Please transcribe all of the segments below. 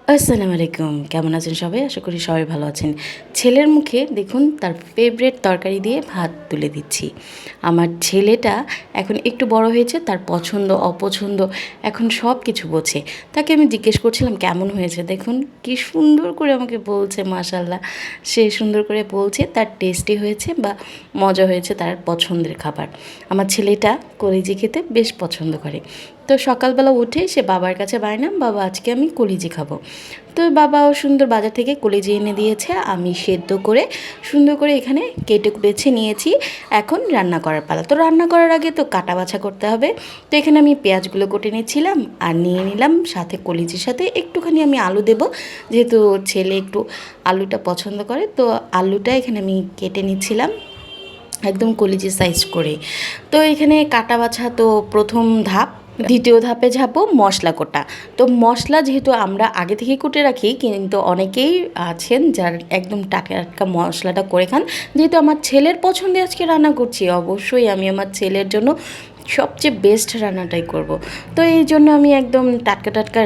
আসসালামু আলাইকুম, কেমন আছেন সবাই? আশা করি সবাই ভালো আছেন। ছেলের মুখে দেখুন তার ফেভারিট তরকারি দিয়ে ভাত তুলে দিচ্ছি। আমার ছেলেটা এখন একটু বড় হয়েছে, তার পছন্দ অপছন্দ এখন সব কিছু বোঝে। তাকে আমি জিজ্ঞেস করছিলাম কেমন হয়েছে, দেখুন কি সুন্দর করে আমাকে বলছে, মাশাআল্লাহ। সে সুন্দর করে বলছে তার টেস্টি হয়েছে বা মজা হয়েছে, তার পছন্দের খাবার। আমার ছেলেটা কলিজি খেতে বেশ পছন্দ করে। তো সকালবেলা উঠে সে বাবার কাছে বায়না, বাবা আজকে আমি কলিজি খাবো। তো বাবাও সুন্দর বাজার থেকে কলিজি এনে দিয়েছে, আমি সেদ্ধ করে সুন্দর করে এখানে কেটে বেছে নিয়েছি। এখন রান্না করার পালা। তো রান্না করার আগে তো কাটা বাছা করতে হবে। তো এখানে আমি পেঁয়াজগুলো কেটে নিচ্ছিলাম আর নিয়ে নিলাম সাথে কলিজির সাথে একটুখানি আমি আলু দেব, যেহেতু ছেলে একটু আলুটা পছন্দ করে। তো আলুটা এখানে আমি কেটে নিচ্ছিলাম একদম কলিজি সাইজ করে। তো এখানে কাটা বাছা তো প্রথম ধাপ। দ্বিতীয় ধাপে যাব মশলা কোটা। তো মশলা যেহেতু আমরা আগে থেকেই কুটে রাখি, কিন্তু অনেকেই আছেন যার একদম টাটকা টাটকা মশলাটা করে খান। যেহেতু আমার ছেলের পছন্দে আজকে রান্না করছি, অবশ্যই আমি আমার ছেলের জন্য সবচেয়ে বেস্ট রান্নাটাই করব। তো এই জন্য আমি একদম টাটকা টাটকা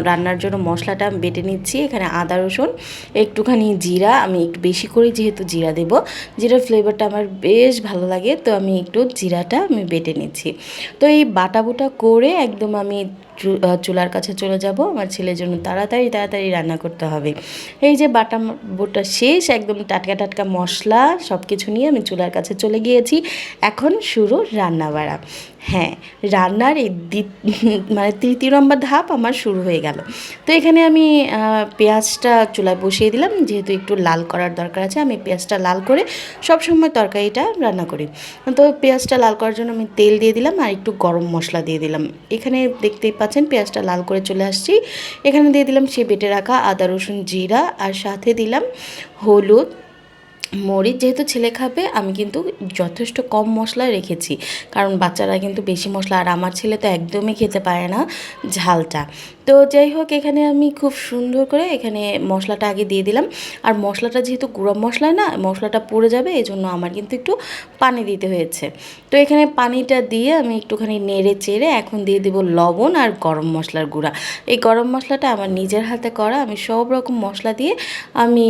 রান্নার জন্য মশলাটা বেটে নিচ্ছি। এখানে আদা রসুন, একটুখানি জিরা, আমি একটু বেশি করে যেহেতু জিরা দেব, জিরার ফ্লেভারটা আমার বেশ ভালো লাগে, তো আমি একটু জিরাটা আমি বেটে নিচ্ছি। তো এই বাটা বুটা করে একদম আমি চুলার কাছে চলে যাব, আমার ছেলের জন্য তাড়াতাড়ি তাড়াতাড়ি রান্না করতে হবে। এই যে বাটা বুটা শেষ, একদম টাটকা টাটকা মশলা সব কিছু নিয়ে আমি চুলার কাছে চলে গিয়েছি। এখন শুরু রান্না বাড়া। হ্যাঁ, রান্নার এই মানে তৃতীয় নম্বর ধাপ আমার শুরু হয়ে গেল। তো এখানে আমি পেঁয়াজটা চুলায় বসিয়ে দিলাম, যেহেতু একটু লাল করার দরকার আছে। আমি পেঁয়াজটা লাল করে সবসময় তরকারিটা রান্না করি। তো পেঁয়াজটা লাল করার জন্য আমি তেল দিয়ে দিলাম আর একটু গরম মশলা দিয়ে দিলাম। এখানে দেখতেই পাচ্ছেন পেঁয়াজটা লাল করে চলে আসছি। এখানে দিয়ে দিলাম সে বেটে রাখা আদা রসুন জিরা, আর সাথে দিলাম হলুদ মরিচ। যেহেতু ছেলে খাবে আমি কিন্তু যথেষ্ট কম মশলা রেখেছি, কারণ বাচ্চারা কিন্তু বেশি মশলা, আর আমার ছেলে তো একদমই খেতে পারে না ঝালটা। তো যাই হোক, এখানে আমি খুব সুন্দর করে এখানে মশলাটা আগে দিয়ে দিলাম। আর মশলাটা যেহেতু গুঁড়া মশলায় না, মশলাটা পুড়ে যাবে, এই জন্য আমার কিন্তু একটু পানি দিতে হয়েছে। তো এখানে পানিটা দিয়ে আমি একটুখানি নেড়ে চেড়ে এখন দিয়ে দেবো লবণ আর গরম মশলার গুঁড়া। এই গরম মশলাটা আমার নিজের হাতে করা, আমি সব রকম মশলা দিয়ে আমি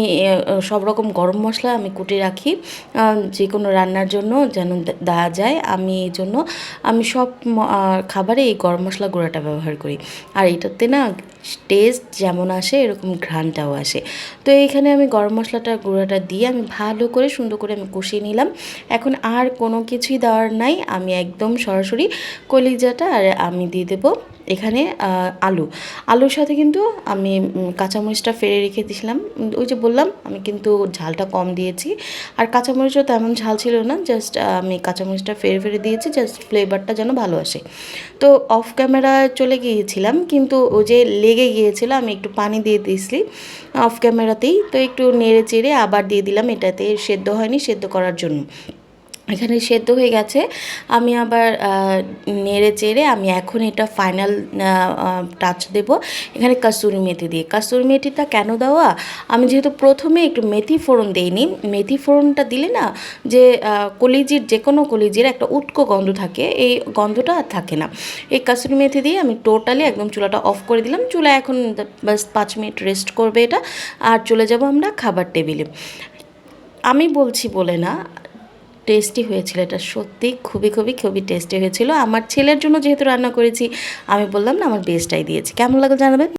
সব রকম গরম মশলা আমি কুটে রাখি যে কোনো রান্নার জন্য যেন দেওয়া যায়। আমি এই জন্য আমি সব খাবারে এই গরম মশলা গুঁড়াটা ব্যবহার করি। আর এটাতে না টেস্ট যেমন আসে এরকম ঘ্রাণটাও আসে। তো এইখানে আমি গরম মশলাটা গুঁড়াটা দিয়ে আমি ভালো করে সুন্দর করে আমি কষিয়ে নিলাম। এখন আর কোনো কিছুই দেওয়ার নাই, আমি একদম সরাসরি কলিজাটা আর আমি দিয়ে দেবো এখানে আলুর সাথে কিন্তু আমি কাঁচামরিচটা ফেলে রেখে দিয়েছিলাম। ওই যে বললাম আমি কিন্তু ঝালটা কম দিয়েছি, আর কাঁচামরিচও তেমন ঝাল ছিল না, জাস্ট আমি কাঁচামরিচটা ফেলে ফেলে দিয়েছি জাস্ট ফ্লেভারটা যেন ভালো আসে। তো অফ ক্যামেরা চলে গিয়েছিলাম, কিন্তু ও যে লেগে গিয়েছিল, আমি একটু পানি দিয়ে দিয়েছি অফ ক্যামেরাতেই। তো একটু নেড়ে চেড়ে আবার দিয়ে দিলাম, এটাতে সেদ্ধ হয়নি, সেদ্ধ করার জন্য। এখানে সেদ্ধ হয়ে গেছে, আমি আবার নেড়ে চেড়ে আমি এখন এটা ফাইনাল টাচ দেব এখানে কাসুরি মেথি দিয়ে। কাসুরি মেথিটা কেন দেওয়া, আমি যেহেতু প্রথমে একটু মেথি ফোড়ন দিইনি, মেথি ফোড়নটা দিলে না যে কলিজির যে কোনো কলিজির একটা উটকো গন্ধ থাকে, এই গন্ধটা আর থাকে না। এই কাসুরি মেথি দিয়ে আমি টোটালি একদম চুলাটা অফ করে দিলাম। চুলা এখন বাস 5 মিনিট রেস্ট করবে এটা, আর চলে যাব আমরা খাবার টেবিলে। আমি বলছি বলে না, টেস্টি হয়েছিল, এটা সত্যি খুবই খুবই খুবই টেস্টি হয়েছিল। আমার ছেলের জন্য যেহেতু রান্না করেছি, আমি বললাম না আমার বেস্টটাই দিয়েছি। কেমন লাগলো জানাবেন।